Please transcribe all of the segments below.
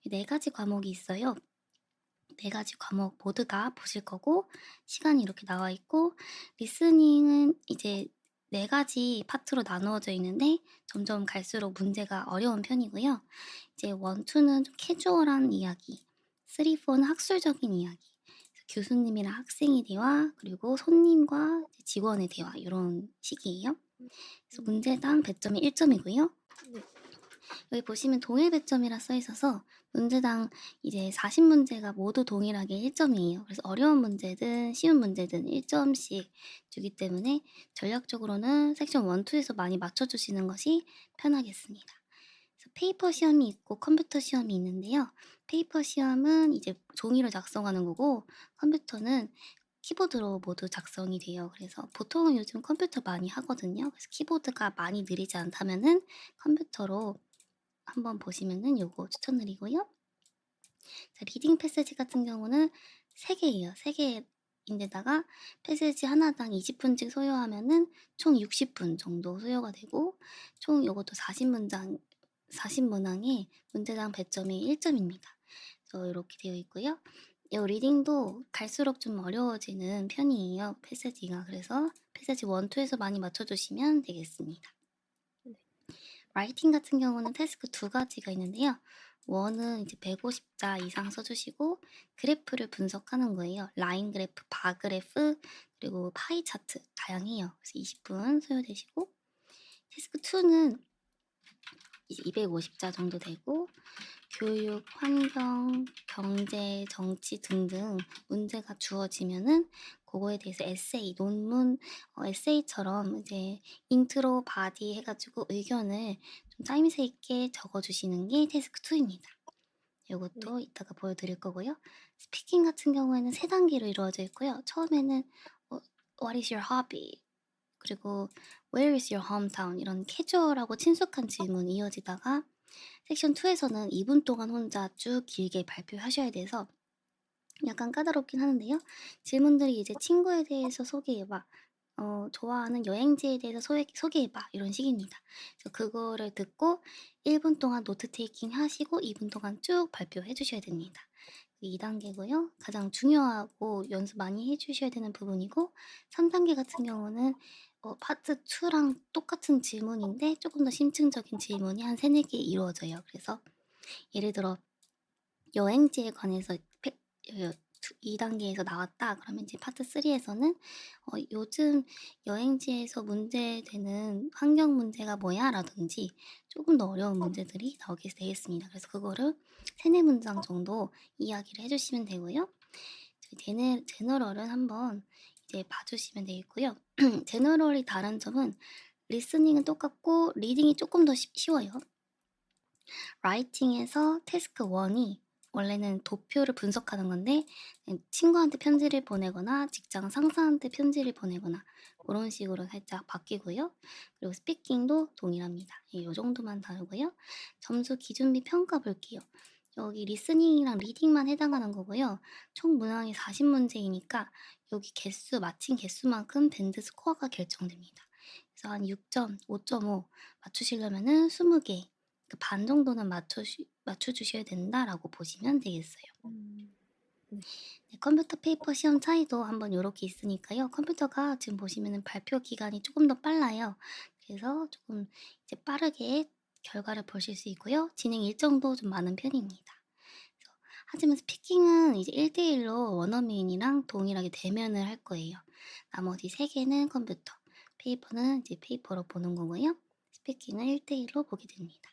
네 가지 과목이 있어요. 네 가지 과목 모두가 보실 거고 시간이 이렇게 나와 있고 리스닝은 이제 네 가지 파트로 나누어져 있는데 점점 갈수록 문제가 어려운 편이고요. 이제 1, 2는 좀 캐주얼한 이야기, 3, 4는 학술적인 이야기, 그래서 교수님이랑 학생의 대화, 그리고 손님과 이제 직원의 대화 이런 식이에요. 그래서 음. 문제당 배점이 1 점이고요. 네. 여기 보시면 동일 배점이라 써 있어서 문제당 이제 40 문제가 모두 동일하게 1 점이에요. 그래서 어려운 문제든 쉬운 문제든 1 점씩 주기 때문에 전략적으로는 섹션 1, 2 에서 많이 맞춰 주시는 것이 편하겠습니다. 그래서 페이퍼 시험이 있고 컴퓨터 시험이 있는데요. 페이퍼 시험은 이제 종이로 작성하는 거고 컴퓨터는 키보드로 모두 작성이 돼요. 그래서 보통은 요즘 컴퓨터 많이 하거든요. 그래서 키보드가 많이 느리지 않다면은 컴퓨터로 한번 보시면은 요거 추천드리고요. 자 리딩 패세지 같은 경우는 3 개예요. 3 개인데다가 패세지 하나당 20 분씩 소요하면은 총 60분 정도 소요가 되고 총 요것도 40 문장 40 문항에 문제당 배점이 1 점입니다. 그래서 요렇게 되어 있고요. 요 리딩도 갈수록 좀 어려워지는 편이에요, 패세지가. 그래서 패세지 1, 2 에서 많이 맞춰 주시면 되겠습니다. 네. 라이팅 같은 경우는 태스크 두 가지가 있는데요. 원은 이제 150자 이상 써 주시고 그래프를 분석하는 거예요. 라인 그래프, 바 그래프, 그리고 파이 차트 다양해요. 그래서 20분 소요되시고 태스크 2는 이제 250자 정도 되고 교육, 환경, 경제, 정치 등등 문제가 주어지면은 고거에 대해서 에세이, 논문 에세이처럼 이제 인트로, 바디 해 가지고 의견을 좀 짜임새 있게 적어 주시는 게 태스크 2 입니다. 네. 요것도 이따가 보여 드릴 거고요. 스피킹 같은 경우에는 3 단계로 이루어져 있고요. 처음에는 What is your hobby? 그리고 Where is your hometown? 이런 캐주얼하고 친숙한 질문이 이어지다가 섹션 2 에서는 2분 동안 혼자 쭉 길게 발표하셔야 돼서 약간 까다롭긴 하는데요. 질문들이 이제 "친구에 대해서 소개해 봐." "좋아하는 여행지에 대해서 소개해 봐." 이런 식입니다. 그래서 그거를 듣고 1분 동안 노트 테이킹 하시고 2분 동안 쭉 발표해 주셔야 됩니다. 2 단계고요. 가장 중요하고 연습 많이 해 주셔야 되는 부분이고 3 단계 같은 경우는 파트 2랑 똑같은 질문인데 쪼끔 더 심층적인 질문이 한 3-4개 이루어져요. 그래서 예를 들어 여행지에 관해서 페 여 투 2 단계에서 나왔다 그러면 이제 파트 3 에서는 "요즘 여행지에서 문제되는 환경 문제가 뭐야?"라든지 쪼금 더 어려운 문제들이 나오게 되겠습니다. 그래서 그거를 3-4 문장 정도 이야기를 해 주시면 되고요. 저희 제너럴은 한번 이제 봐 주시면 되겠고요. 제너럴이 다른 점은 리스닝은 똑같고 리딩이 쪼끔 더 쉬워요. 라이팅에서 태스크 1이 원래는 도표를 분석하는 건데 친구한테 편지를 보내거나 직장 상사한테 편지를 보내거나 그런 식으로 살짝 바뀌고요. 그리고 스피킹도 동일합니다. 예 요 정도만 다르고요. 점수 기준비 평가 볼게요. 여기 리스닝이랑 리딩만 해당하는 거고요. 총 문항이 40 문제이니까 여기 개수 맞힌 개수만큼 밴드 스코어가 결정됩니다. 그래서 한 6 점, 5.5 맞추시려면은 20개 그 반 정도는 맞춰 주셔야 된다라고 보시면 되겠어요. 음. 네. 네 컴퓨터 페이퍼 시험 차이도 한번 요렇게 있으니까요. 컴퓨터가 지금 보시면은 발표 기간이 쪼금 더 빨라요. 그래서 쪼금 이제 빠르게 결과를 보실 수 있고요. 진행 일정도 좀 많은 편입니다. 그래서 하지만 스피킹은 이제 1대1로 원어민이랑 동일하게 대면을 할 거예요. 나머지 3 개는 컴퓨터, 페이퍼는 이제 페이퍼로 보는 거고요. 스피킹은 1대1로 보게 됩니다.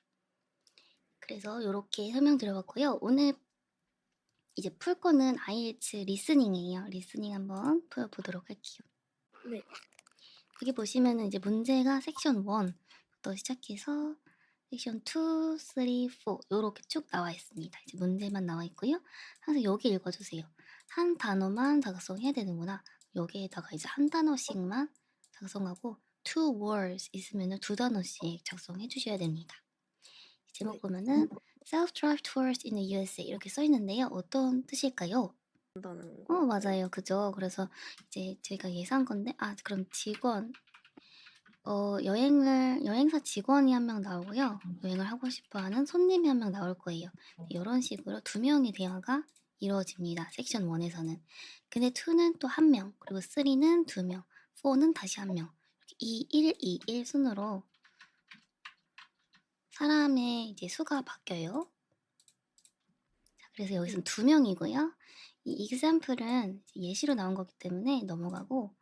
그래서 요렇게 설명드려 봤고요. 오늘 이제 풀 거는 IELTS 리스닝이에요. 리스닝 한번 풀어 보도록 할게요. 네. 여기 보시면은 이제 문제가 섹션 1 부터 시작해서 섹션 2, 3, 4 요렇게 쭉 나와 있습니다. 이제 문제만 나와 있고요. 항상 여기 읽어 주세요. 한 단어만 작성해야 되는구나. 여기에다가 이제 한 단어씩만 작성하고 two words 있으면은 두 단어씩 작성해 주셔야 됩니다. 네. 제목 보면은 Self-drive tours in the USA 이렇게 써 있는데요. 어떤 뜻일까요? 한다는 것 같아요. 맞아요. 그죠. 그래서 이제 제가 예상한 건데 그럼 직원 여행사 직원이 한 명 나오고요. 여행을 하고 싶어 하는 손님이 한 명 나올 거예요. 요런 식으로 두 명의 대화가 이루어집니다, 섹션 1 에서는. 근데 2는 또 한 명, 그리고 3는 두 명, 4는 다시 한 명. 이렇게 2, 1, 2, 1 순으로 사람의 이제 수가 바뀌어요. 자, 그래서 네. 여기서는 두 명이고요. 이 example은 이제 예시로 나온 거기 때문에 넘어가고,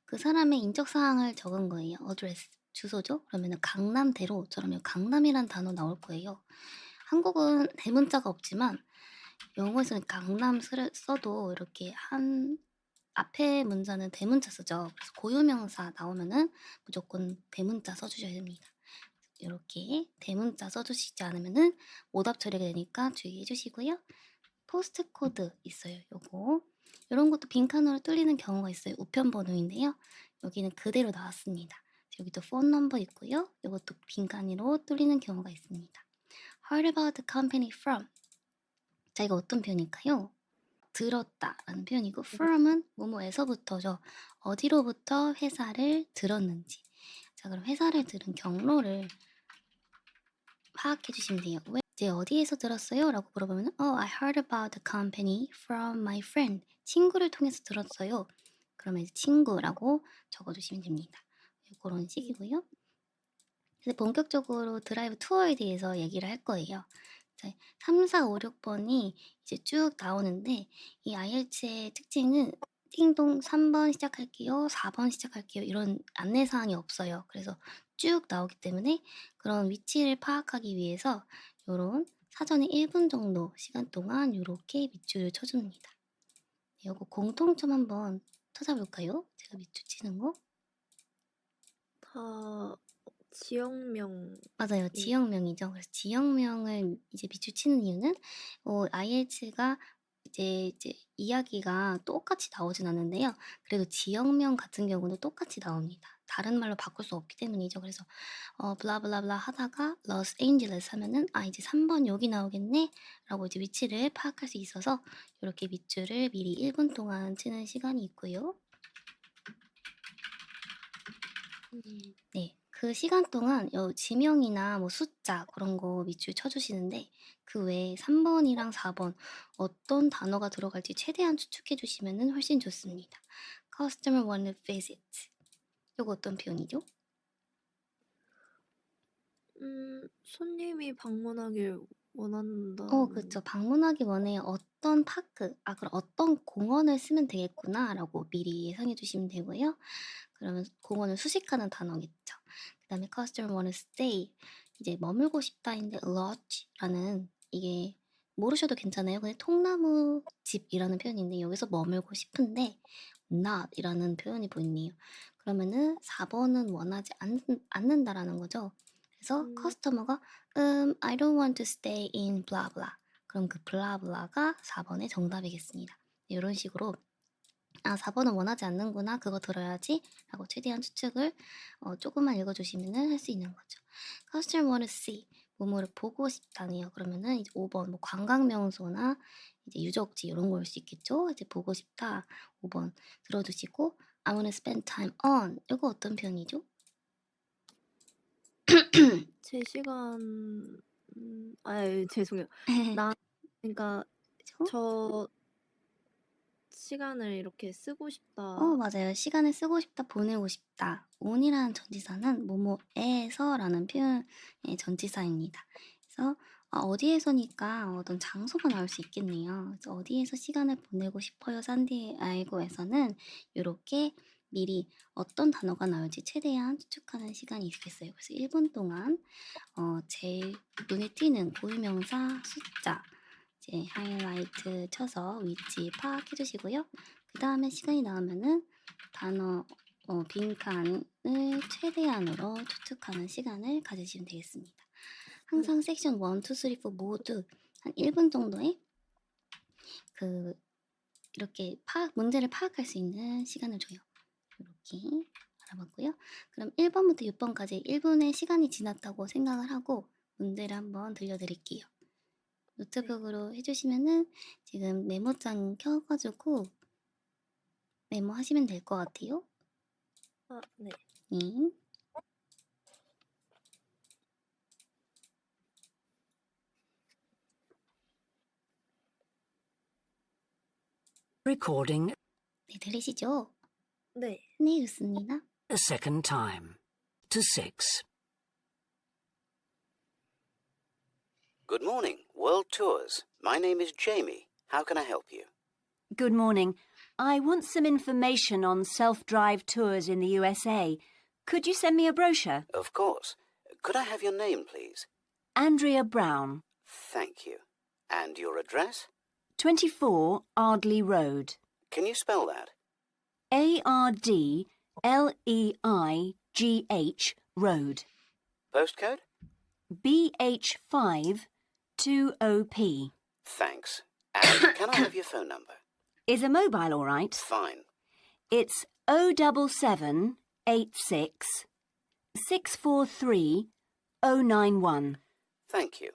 그 사람의 인적 사항을 적은 거예요. 어드레스, 주소죠. 그러면은 강남대로처럼 요 강남이란 단어 나올 거예요. 한국은 대문자가 없지만 영어에서는 강남 써도 이렇게 한 앞에 문자는 대문자 쓰죠. 그래서 고유명사 나오면은 무조건 대문자 써 주셔야 됩니다. 요렇게 대문자 써 주시지 않으면은 오답 처리가 되니까 주의해 주시고요. 포스트 코드 있어요, 요거. 요런 것도 빈칸으로 뚫리는 경우가 있어요. 우편 번호인데요. 여기는 그대로 나왔습니다. 여기도 폰 넘버 있고요. 요것도 빈칸으로 뚫리는 경우가 있습니다. Heard about the company from. 자, 이거 어떤 표현일까요? 들었다라는 표현이고, from은 뭐뭐에서부터죠. 어디로부터 회사를 들었는지. 자, 그럼 회사를 들은 경로를 파악해 주시면 돼요. 왜 이제 "어디에서 들었어요?" 라고 물어보면은 "Oh, I heard about the company from my friend." 친구를 통해서 들었어요. 그러면 이제 친구라고 적어 주시면 됩니다. 고런 식이고요. 이제 본격적으로 드라이브 투어에 대해서 얘기를 할 거예요. 자, 3, 4, 5, 6번이 이제 쭉 나오는데, 이 IELTS의 특징은 띵동 3번 시작할게요, 4번 시작할게요 이런 안내 사항이 없어요. 그래서 쭉 나오기 때문에 그런 위치를 파악하기 위해서 요런 사전에 1분 정도 시간 동안 요렇게 밑줄을 쳐 줍니다. 요거 공통점 한번 찾아볼까요? 제가 밑줄 치는 거. 다 지역명. 맞아요. 인 지역명이죠. 그래서 지역명을 이제 비추치는 이유는 IELTS가 이제 이야기가 똑같이 나오진 않는데요. 그래도 지역명 같은 경우는 똑같이 나옵니다. 다른 말로 바꿀 수 없기 때문이죠. 그래서 블라블라블라 하다가 로스앤젤레스 하면은 '아, 이제 3번 여기 나오겠네.'라고 이제 위치를 파악할 수 있어서 요렇게 밑줄을 미리 1분 동안 치는 시간이 있고요. 음. 네. 그 시간 동안 지명이나 뭐 숫자 그런 거 밑줄 쳐 주시는데, 그 외에 3 번이랑 4번 어떤 단어가 들어갈지 최대한 추측해 주시면은 훨씬 좋습니다. Customer want to visit. 요거 어떤 표현이죠? 손님이 방문하길 원한다는. 그쵸. 방문하기 원해요. 어떤 파크, 그럼 '어떤 공원을 쓰면 되겠구나.'라고 미리 예상해 주시면 되고요. 그러면 공원을 수식하는 단어겠죠. 그다음에 customer wanna stay, 이제 머물고 싶다인데 lodge라는, 이게 모르셔도 괜찮아요. 근데 통나무 집이라는 표현인데 여기서 머물고 싶은데 not이라는 표현이 보이네요. 그러면은 4 번은 원하지 않는다라는 거죠. 그래서 음. 커스터머가 I don't want to stay in blah blah. 그럼 그 blah blah가 4 번의 정답이겠습니다. 요런 식으로 '아, 4 번은 원하지 않는구나. 그거 들어야지.'라고 최대한 추측을 쪼끔만 읽어 주시면은 할 수 있는 거죠. Customer want to see, 뭐뭐를 보고 싶다네요. 그러면은 이제 5 번 뭐 관광 명소나 이제 유적지 요런 거일 수 있겠죠. 이제 보고 싶다 5번 들어 주시고, I wanna spend time on, 요거 어떤 표현이죠? 제 시간. 죄송해요. 나 그러니까 그죠? 저 시간을 이렇게 쓰고 싶다. 맞아요. 시간을 쓰고 싶다, 보내고 싶다. on이라는 전치사는 뭐뭐에서라는 표현의 전치사입니다. 그래서 어디에서니까 어떤 장소가 나올 수 있겠네요. 그래서 어디에서 시간을 보내고 싶어요, 산디에고에서는 요렇게 미리 어떤 단어가 나올지 최대한 추측하는 시간이 있겠어요. 그래서 1분 동안 제일 눈에 띄는 고유명사, 숫자 이제 하이라이트 쳐서 위치 파악해 주시고요. 그다음에 시간이 나오면은 단어 빈칸을 최대한으로 추측하는 시간을 가지시면 되겠습니다. 네. 항상 섹션 1, 2, 3, 4 모두 한 1분 정도의 그 이렇게 문제를 파악할 수 있는 시간을 줘요. 이렇게 알아봤고요. 그럼 1 번부터 6 번까지 1 분의 시간이 지났다고 생각을 하고 문제를 한번 들려드릴게요. 네. 노트북으로 해 주시면은 지금 메모장 켜 가지고 메모하시면 될 것 같아요. 네. 네. Recording 네, 들리시죠? 네. 네, 좋습니다. a second time. To 6. Good morning, World Tours. My name is Jamie. How can I help you? Good morning. I want some information on self-drive tours in the USA. Could you send me a brochure? Of course. Could I have your name, please? Andrea Brown, Thank you. And your address? 24 Ardley Road. Can you spell that? Ardleigh Road. Postcode? BH5 2OP. Thanks. And can I have your phone number? Is a mobile all right? Fine. It's 07786 643 091. Thank you.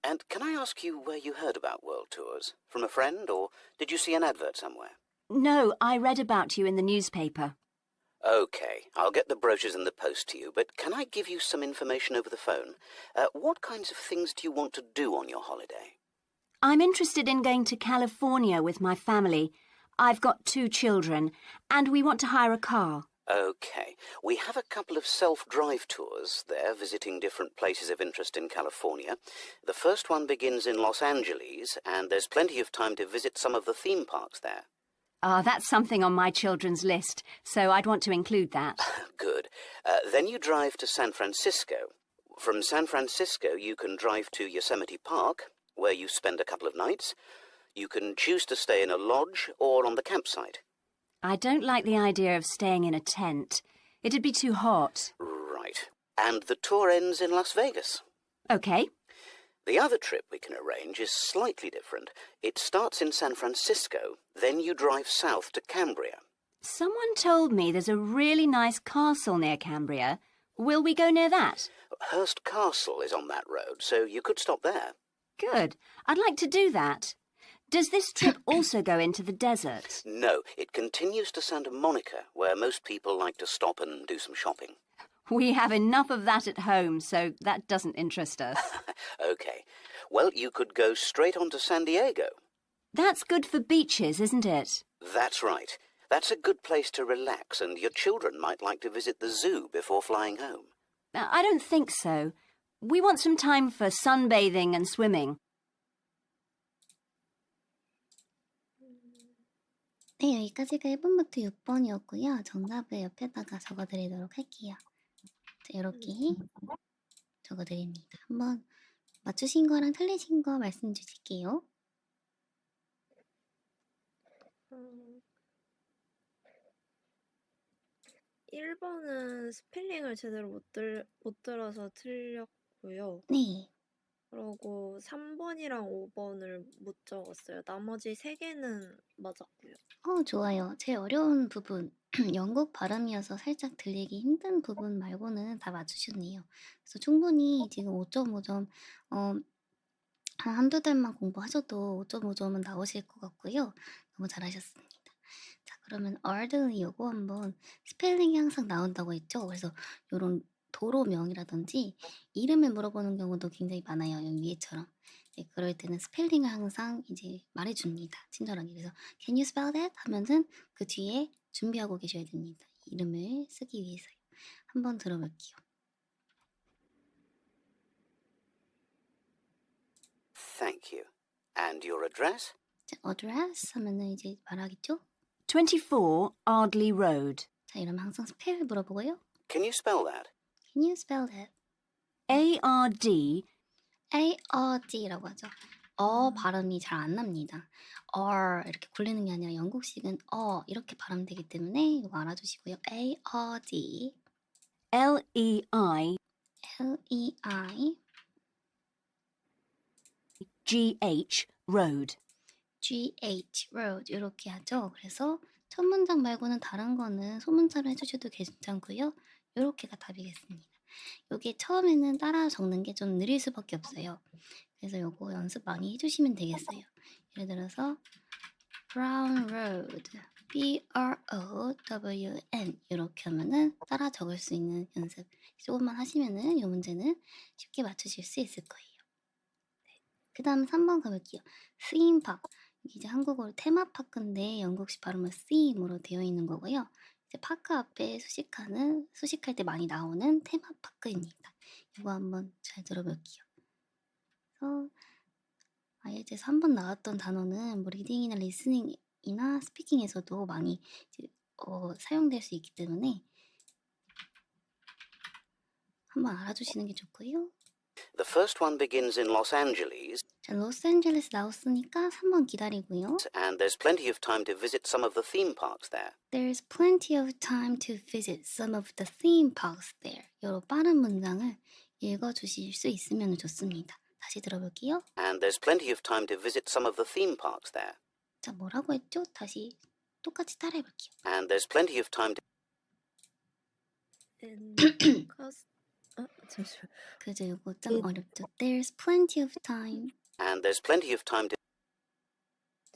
And can I ask you where you heard about World Tours? From a friend, or did you see an advert somewhere? No, I read about you in the newspaper. Okay, I'll get the brochures in the post to you, but can I give you some information over the phone? What kinds of things do you want to do on your holiday? I'm interested in going to California with my family. I've got 2 children, and we want to hire a car. Okay, we have a couple of self-drive tours there, visiting different places of interest in California. The first one begins in Los Angeles, and there's plenty of time to visit some of the theme parks there. That's something on my children's list, so I'd want to include that. Good. Then you drive to San Francisco. From San Francisco, you can drive to Yosemite Park, where you spend a couple of nights. You can choose to stay in a lodge or on the campsite. I don't like the idea of staying in a tent. It'd be too hot. Right. And the tour ends in Las Vegas. OK. The other trip we can arrange is slightly different. It starts in San Francisco, then you drive south to Cambria. Someone told me there's a really nice castle near Cambria. Will we go near that? Hearst Castle is on that road, so you could stop there. Good. I'd like to do that. Does this trip also go into the desert? No, it continues to Santa Monica, where most people like to stop and do some shopping. We have enough of that at home, so that doesn't interest us. Okay. Well, you could go straight on to San Diego. That's good for beaches, isn't it? That's right. That's a good place to relax, and your children might like to visit the zoo before flying home. I don't think so. We want some time for sunbathing and swimming. 네, 여기까지가 1번부터 6번이었고요. 정답을 옆에다가 적어드리도록 할게요. 자, 이렇게 적어드립니다. 한번 맞추신 거랑 틀리신 거 말씀 주실게요. 1번은 스펠링을 제대로 못 들어서 틀렸고요. 네. 그리고 3번이랑 5번을 못 적었어요. 나머지 3개는 맞았고요. 좋아요. 제일 어려운 부분, 영국 발음이어서 살짝 들리기 힘든 부분 말고는 다 맞추셨네요. 그래서 충분히 지금 5.5점, 한 한두 달만 공부하셔도 5.5점은 나오실 것 같고요. 너무 잘하셨습니다. 자, 그러면 ardly 요거 한번 스펠링이 항상 나온다고 했죠? 그래서 요런 도로명이라든지 이름을 물어보는 경우도 굉장히 많아요. 여기 위에처럼. 네, 그럴 때는 스펠링을 항상 이제 말해줍니다. 친절하게. 그래서 can you spell that? 하면은 그 뒤에 준비하고 계셔야 됩니다. 이름을 쓰기 위해서요. 한번 들어볼게요. Thank you. And your address? 자, address 하면은 이제 말하겠죠? 24 Ardley Road. 자, 이러면 항상 스펠 물어보고요. Can you spell that? Can you spell that? ARD ARD라고 하죠. 발음이 잘 안 납니다. 이렇게 굴리는 게 아니라 영국식은 이렇게 발음되기 때문에 이거 알아주시고요. ARD LEI LEI GH Road. GH Road 이렇게 하죠. 그래서 첫 문장 말고는 다른 거는 소문자로 해주셔도 괜찮고요. 이렇게가 답이겠습니다. 요게 처음에는 따라 적는 게 좀 느릴 수밖에 없어요. 그래서 요거 연습 많이 해주시면 되겠어요. 예를 들어서 Brown Road BROWN 이렇게 하면은 따라 적을 수 있는 연습 조금만 하시면은 이 문제는 쉽게 맞추실 수 있을 거예요. 그 다음 3번 가볼게요. Theme Park 이제 한국어로 테마파크인데 영국식 발음은 theme으로 되어 있는 거고요. 이제 파크 앞에 수식할 때 많이 나오는 테마파크입니다. 이거 한번 잘 들어볼게요. 그래서 IELTS에서 한번 나왔던 단어는 뭐 리딩이나 리스닝이나 스피킹에서도 많이 이제, 사용될 수 있기 때문에 한번 알아두시는 게 좋고요. The first one begins in Los Angeles, 자, 로스앤젤레스 나왔으니까 3번 기다리고요. and there's plenty of time to visit some of the theme parks there. There's plenty of time to visit some of the theme parks there. 여러 빠른 문장을 읽어주실 수 있으면 좋습니다. 다시 들어볼게요. And there's plenty of time to visit some of the theme parks there. 자, 뭐라고 했죠? 다시 똑같이 따라해볼게요. And there's plenty of time to And 잠시만. 그죠? 이거 좀 어렵죠? There's plenty of time. and there's plenty of time to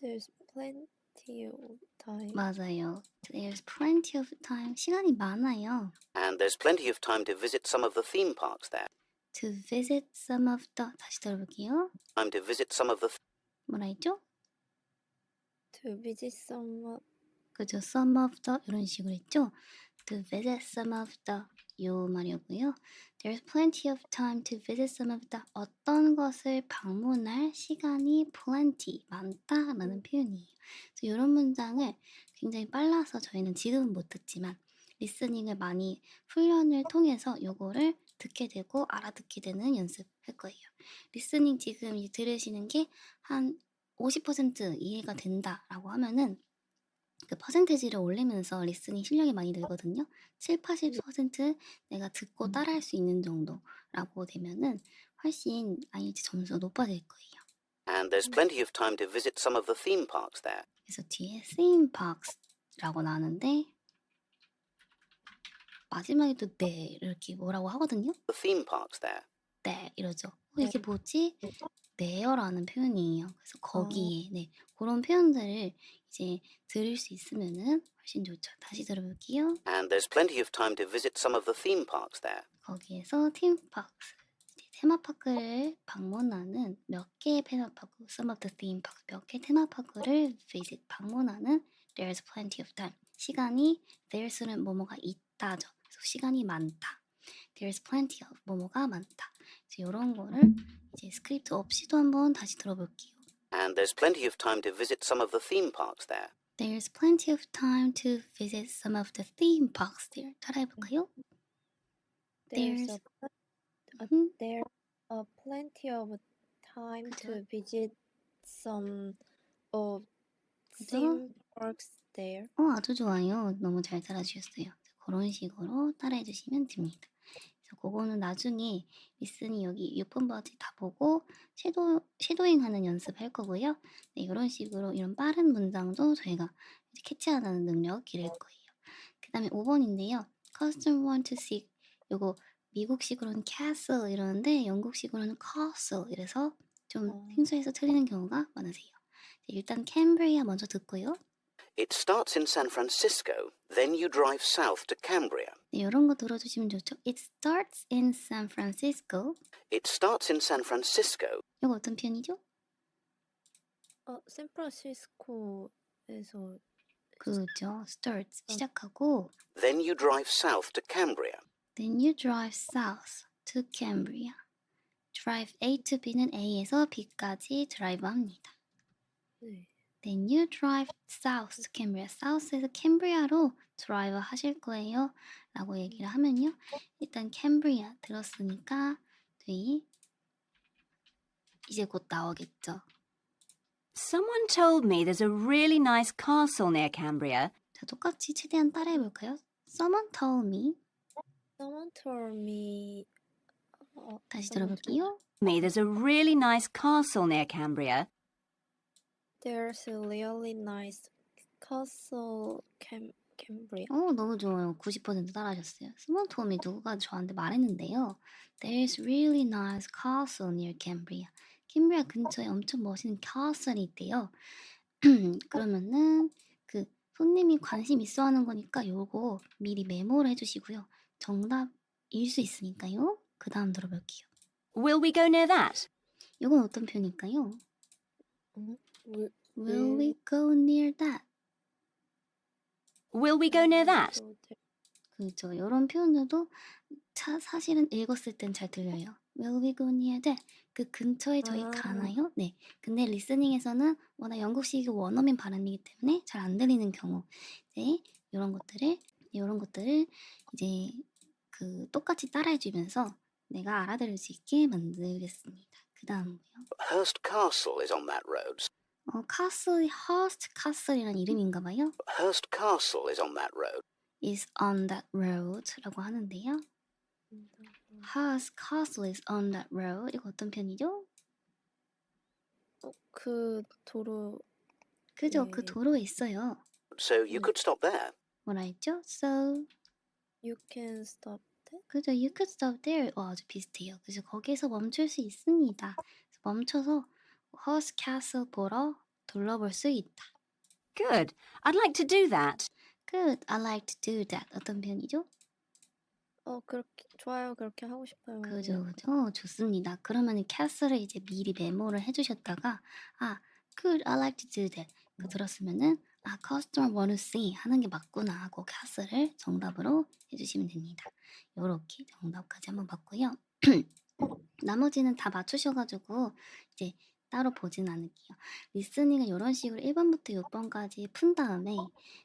There's plenty of time. 맞아요. There's plenty of time. 시간이 많아요. and there's plenty of time to visit some of the theme parks there. To visit some of the 다시 들어볼게요. Time to visit some of the 뭐라 했죠? To visit some 그죠? Some of the 이런 식으로 했죠? To visit some of the 요 말이었고요. There's plenty of time to visit some of the 어떤 것을 방문할 시간이 plenty 많다라는 표현이에요. 그래서 이런 문장을 굉장히 빨라서 저희는 지금은 못 듣지만 리스닝을 많이 훈련을 통해서 요거를 듣게 되고 알아듣게 되는 연습할 거예요. 리스닝 지금 이제 들으시는 게 한 50% 이해가 된다라고 하면은 그 퍼센테지를 올리면서 리스닝 실력이 많이 늘거든요. 7, 80% 내가 듣고 따라할 수 있는 정도라고 되면은 훨씬 IELTS 점수가 높아질 거예요. and there's plenty of time to visit some of the theme parks there. 그래서 뒤에 theme parks라고 나오는데 마지막에 또 네 이렇게 뭐라고 하거든요. The theme parks there. 네 이러죠. 이게 뭐지? 네어라는 표현이에요. 그래서 거기에 네 그런 표현들을 이제 들을 수 있으면은 훨씬 좋죠. 다시 들어볼게요. And there's plenty of time to visit some of the theme parks there. 거기에서 팀파크 테마파크를 방문하는 몇 개의 테마파크, some of the theme parks 몇 개 테마파크를 visit 방문하는 there's plenty of time 시간이 there's는 뭐뭐가 있다죠. 그래서 시간이 많다. There's plenty of 뭐뭐가 많다. 이런 거를 이제 스크립트 없이도 한번 다시 들어볼게요. And there's plenty of time to visit some of the theme parks there. There's plenty of time to visit some of the theme parks there. 따라해볼까요? There's There's- there's plenty of time to visit some of 그죠? theme parks there. 아주 좋아요. 너무 잘 따라주셨어요. 그런 식으로 따라해주시면 됩니다. 그래서 그거는 나중에 리스닝 여기 6번 버지 다 보고 쉐도잉하는 연습할 거고요. 네, 이런 식으로 이런 빠른 문장도 저희가 이제 캐치하는 능력 기를 거예요. 그 다음에 5번인데요. Custom 1 to 6 요거 미국식으로는 castle 이러는데 영국식으로는 castle 이래서 좀 생소해서 틀리는 경우가 많으세요. 일단 캔베리아 먼저 듣고요. It starts in San Francisco, then you drive south to Cambria. 네, 이런 거 들어주시면 좋죠. It starts in San Francisco. It starts in San Francisco, 이거 어떤 표현이죠? 샌프란시스코에서 그죠. starts 시작하고 then you drive south to Cambria. then you drive south to Cambria. drive A to B는 A에서 B까지 드라이브합니다. 네. then you drive south to Cambria. south에서 캠브리아로 드라이브 하실 거예요. 라고 얘기를 하면요. 일단 캠브리아 들었으니까 뒤 이제 곧 나오겠죠. Someone told me there's a really nice castle near Cambria. 자, 똑같이 최대한 따라해볼까요? Someone told me. Someone told me. 다시 someone 들어볼게요. Me, there's a really nice castle near Cambria. There's a really nice castle Cambria. 너무 좋아요. 90% 따라하셨어요. Someone told me 누가 저한테 말했는데요. There's really nice castle near Cambria. 캠브리아 근처에 엄청 멋있는 castle이 있대요. 그러면은 그 손님이 관심 있어 하는 거니까 요거 미리 메모를 해주시고요. 정답일 수 있으니까요. 그 다음 들어볼게요. Will we go near that? 요건 어떤 표현일까요? Will we go near that? Will we go near that? 그죠. 이런 표현들도 사실은 읽었을 땐 잘 들려요. Will we go near that? 그 근처에 저희 아. 가나요? 네. 근데 리스닝에서는 워낙 영국식이 원어민 발음이기 때문에 잘 안 들리는 경우, 이제 이런 것들을 이제 그 똑같이 따라해주면서 내가 알아들을 수 있게 만들겠습니다. 그 다음은요. Hurst Castle is on that road. 카슬, Hurst Castle이라는 이름인가 봐요. Hurst Castle is on that road. is on that road라고 하는데요. Hurst Castle is on that road. 이거 어떤 편이죠? 그 도로 그죠? 네. 그 도로에 있어요. So you could stop there. 뭐라 했죠? So, You can stop there? 그죠? You could stop there. 아주 비슷해요. 그래서 거기에서 멈출 수 있습니다. 그래서 멈춰서 Hurst Castle 보러 둘러볼 수 있다. Good. I'd like to do that. Good. I like to do that. 어떤 편이죠? 그렇게 좋아요. 그렇게 하고 싶어요. 그죠, 그죠. 좋습니다. 그러면 castle을 이제 미리 메모를 해주셨다가 good, I like to do that. 그 들었으면은 customer want to see 하는 게 맞구나 하고 castle을 정답으로 해주시면 됩니다. 요렇게 정답까지 한번 봤고요. 나머지는 다 맞추셔가지고 이제 따로 보진 않을게요. 리스닝은 이런 식으로 1번부터 6번까지 푼 다음에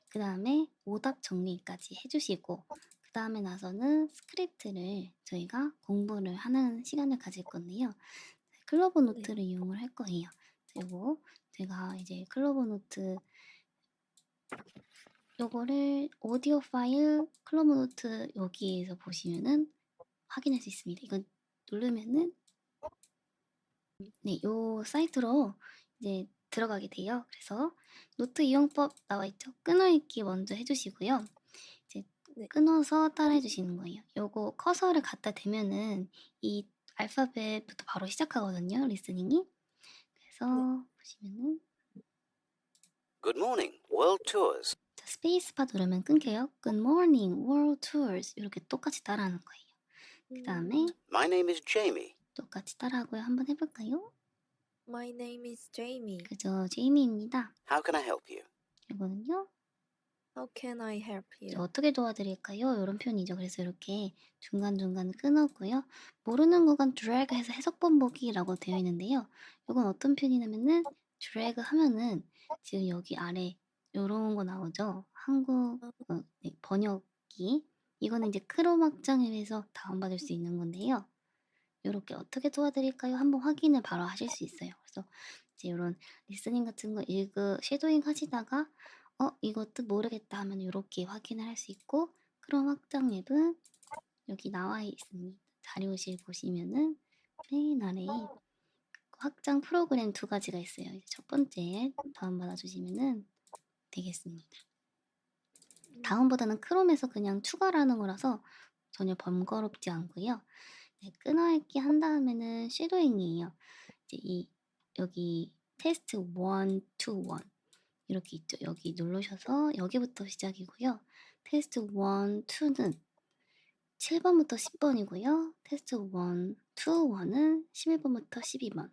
그 다음에 오답 정리까지 해주시고 그 다음에 나서는 스크립트를 저희가 공부를 하는 시간을 가질 건데요. 클로버 노트를 이용을 할 거예요. 그리고 제가 이제 클로버 노트 요거를 오디오 파일 클로버 노트 여기에서 보시면은 확인할 수 있습니다. 이거 누르면은 네, 요 사이트로 이제 들어가게 돼요. 그래서 노트 이용법 나와 있죠. 끊어읽기 먼저 해주시고요. 이제 끊어서 따라해 주시는 거예요. 요거 커서를 갖다 대면은 이 알파벳부터 바로 시작하거든요. 리스닝이. 그래서 보시면은 Good morning, World Tours. 자, 스페이스바 누르면 끊겨요. Good morning, World Tours 이렇게 똑같이 따라하는 거예요. 그 다음에 My name is Jamie. 똑같이 따라하고요. 한번 해볼까요? My name is Jamie. 그죠, 제이미입니다. How can I help you? 이거는요. How can I help 이제 you? 어떻게 도와드릴까요? 이런 표현이죠. 그래서 이렇게 중간중간 끊었고요. 모르는 구간 drag 해서 해석 본보기라고 되어 있는데요. 이건 어떤 표현이냐면은 drag 하면은 지금 여기 아래 요런 거 나오죠. 한국 네, 번역기. 이거는 이제 크롬 확장앱에서 다운받을 수 있는 건데요. 이렇게 어떻게 도와드릴까요? 한번 확인을 바로 하실 수 있어요. 그래서 이제 이런 리스닝 같은 거 쉐도잉 하시다가 이것도 모르겠다 하면 이렇게 확인을 할 수 있고 크롬 확장 앱은 여기 나와 있습니다. 자료실 보시면은 맨 아래에 확장 프로그램 두 가지가 있어요. 이제 첫 번째 다운받아 주시면은 되겠습니다. 다운보다는 크롬에서 그냥 추가를 하는 거라서 전혀 번거롭지 않고요. 네, 끊어읽기 한 다음에는 쉐도잉이에요. 이제 여기 테스트 1, 2, 1 이렇게 있죠. 여기 누르셔서 여기부터 시작이고요. 테스트 1, 2는 7번부터 10번이고요. 테스트 1, 2, 1은 11번부터 12번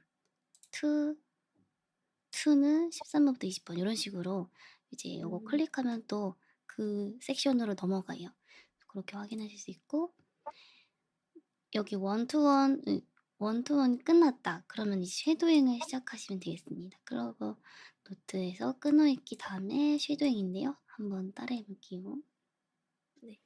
2는 13번부터 20번 이런 식으로 이제 이거 클릭하면 또 그 섹션으로 넘어가요. 그렇게 확인하실 수 있고 여기 1, 2, 1 끝났다. 그러면 이제 쉐도잉을 시작하시면 되겠습니다. 클로버 노트에서 끊어읽기 다음에 쉐도잉인데요. 한번 따라해 볼게요. 네.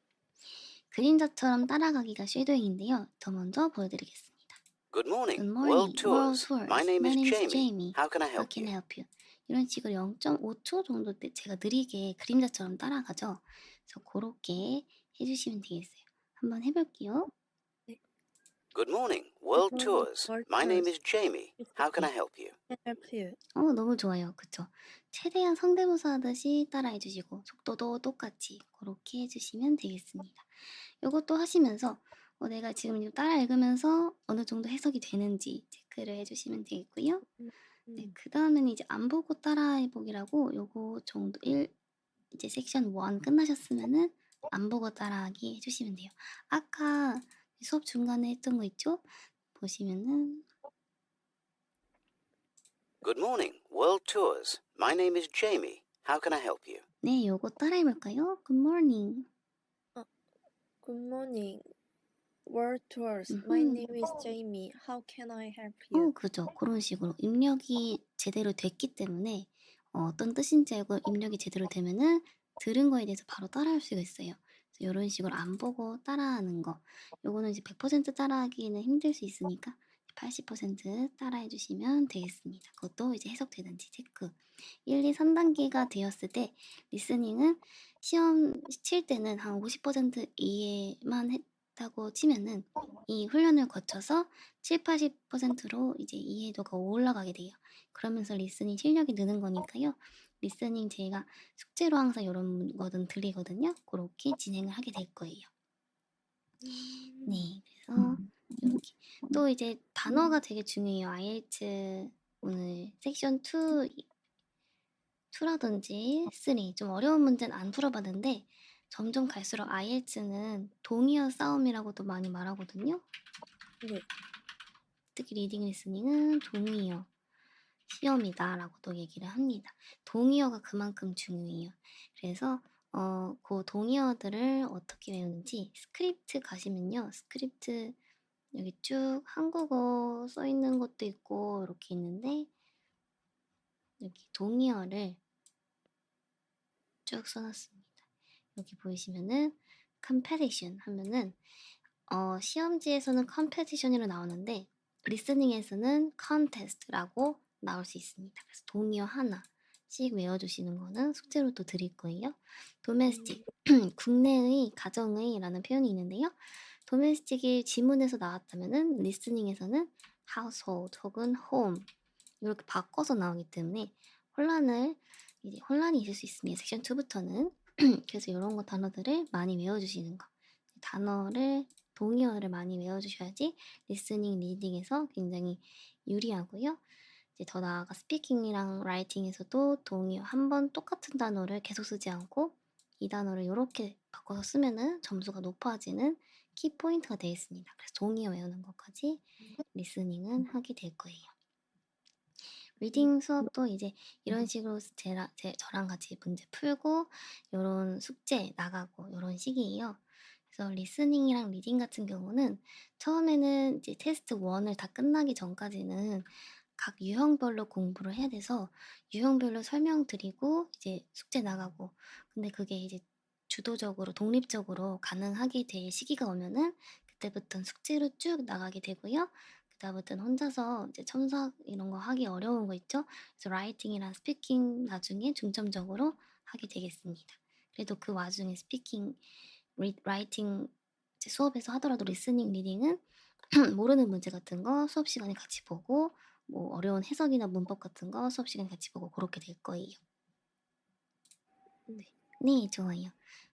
그림자처럼 따라가기가 쉐도잉인데요. 저 먼저 보여드리겠습니다. Good morning, Good morning, World Tours. Tours. My name is Jamie. Jamie. How can I How help can I you? help you? 이런 식으로 0.5초 정도 때 제가 느리게 그림자처럼 따라가죠. 그래서 그렇게 해주시면 되겠어요. 한번 해볼게요. Good morning, World morning, Tours. World My name Tours. is Jamie. How can I help you? Can I help you? 너무 좋아요. 그쵸? 최대한 성대모사 하듯이 따라해 주시고 속도도 똑같이 그렇게 해주시면 되겠습니다. 이것도 하시면서 내가 지금 이거 따라 읽으면서 어느 정도 해석이 되는지 체크를 해주시면 되겠고요. 네, 그 다음에는 이제 안 보고 따라해보기라고 요거 정도 이제 섹션 1 끝나셨으면은 안 보고 따라하기 해주시면 돼요. 아까 수업 중간에 했던 거 있죠? 보시면은 Good morning, World Tours. My name is Jamie. How can I help you? 네, 요거 따라해볼까요? Good morning. Good morning. World tours. My 음흠. name is Jamie. How can I help you? 그죠. 그런 식으로 입력이 제대로 됐기 때문에 어떤 뜻인지 알고 입력이 제대로 되면은 들은 거에 대해서 바로 따라할 수가 있어요. 그래서 요런 식으로 안 보고 따라하는 거. 요거는 이제 100% 따라하기는 힘들 수 있으니까 80% 따라해 주시면 되겠습니다. 그것도 이제 해석되는지 체크. 1, 2, 3단계가 되었을 때 리스닝은 시험 칠 때는 한 50% 이해만 했다고 치면은 이 훈련을 거쳐서 7, 80%로 이제 이해도가 올라가게 돼요. 그러면서 리스닝 실력이 느는 거니까요. 리스닝 제가 숙제로 항상 요런 거는 드리거든요. 고렇게 진행을 하게 될 거예요. 네, 그래서 이렇게 또 이제 단어가 되게 중요해요. IELTS 오늘 섹션 2라든지 3 좀 어려운 문제는 안 풀어봤는데 점점 갈수록 IELTS는 동의어 싸움이라고도 많이 말하거든요. 네. 특히 리딩 리스닝은 동의어 시험이다라고도 얘기를 합니다. 동의어가 그만큼 중요해요. 그래서 그 동의어들을 어떻게 외우는지 스크립트 가시면요. 스크립트 여기 쭉 한국어 써 있는 것도 있고 이렇게 있는데 여기 동의어를 쭉 써놨습니다. 여기 보이시면은 competition 하면은 시험지에서는 competition이라 나오는데 리스닝에서는 contest라고 나올 수 있습니다. 그래서 동의어 하나씩 외워주시는 거는 숙제로 또 드릴 거예요. domestic, 국내의, 가정의라는 표현이 있는데요. domestic이 지문에서 나왔다면은 리스닝에서는 household 혹은 home 이렇게 바꿔서 나오기 때문에 혼란이 있을 수 있습니다. 섹션 2부터는 그래서 이런 거 단어들을 많이 외워주시는 거. 동의어를 많이 외워주셔야지 리스닝, 리딩에서 굉장히 유리하고요. 이제 더 나아가 스피킹이랑 라이팅에서도 동의어 한 번 똑같은 단어를 계속 쓰지 않고 이 단어를 이렇게 바꿔서 쓰면은 점수가 높아지는 키포인트가 되어 있습니다. 그래서 동의어 외우는 것까지 리스닝은 하게 될 거예요. 리딩 수업도 이제 이런 식으로 저랑 같이 문제 풀고 요런 숙제 나가고 요런 식이에요. 그래서 리스닝이랑 리딩 같은 경우는 처음에는 이제 테스트 1을 다 끝나기 전까지는 각 유형별로 공부를 해야 돼서 유형별로 설명드리고 이제 숙제 나가고 근데 그게 이제 주도적으로 독립적으로 가능하게 될 시기가 오면은 그때부터는 숙제로 쭉 나가게 되고요. 그다음부터는 혼자서 이제 첨삭 이런 거 하기 어려운 거 있죠? 그래서 라이팅이랑 스피킹 나중에 중점적으로 하게 되겠습니다. 그래도 그 와중에 스피킹, 라이팅 수업에서 하더라도 리스닝, 리딩은 모르는 문제 같은 거 수업 시간에 같이 보고 뭐 어려운 해석이나 문법 같은 거 수업 시간에 같이 보고 그렇게 될 거예요. 네, 좋아요.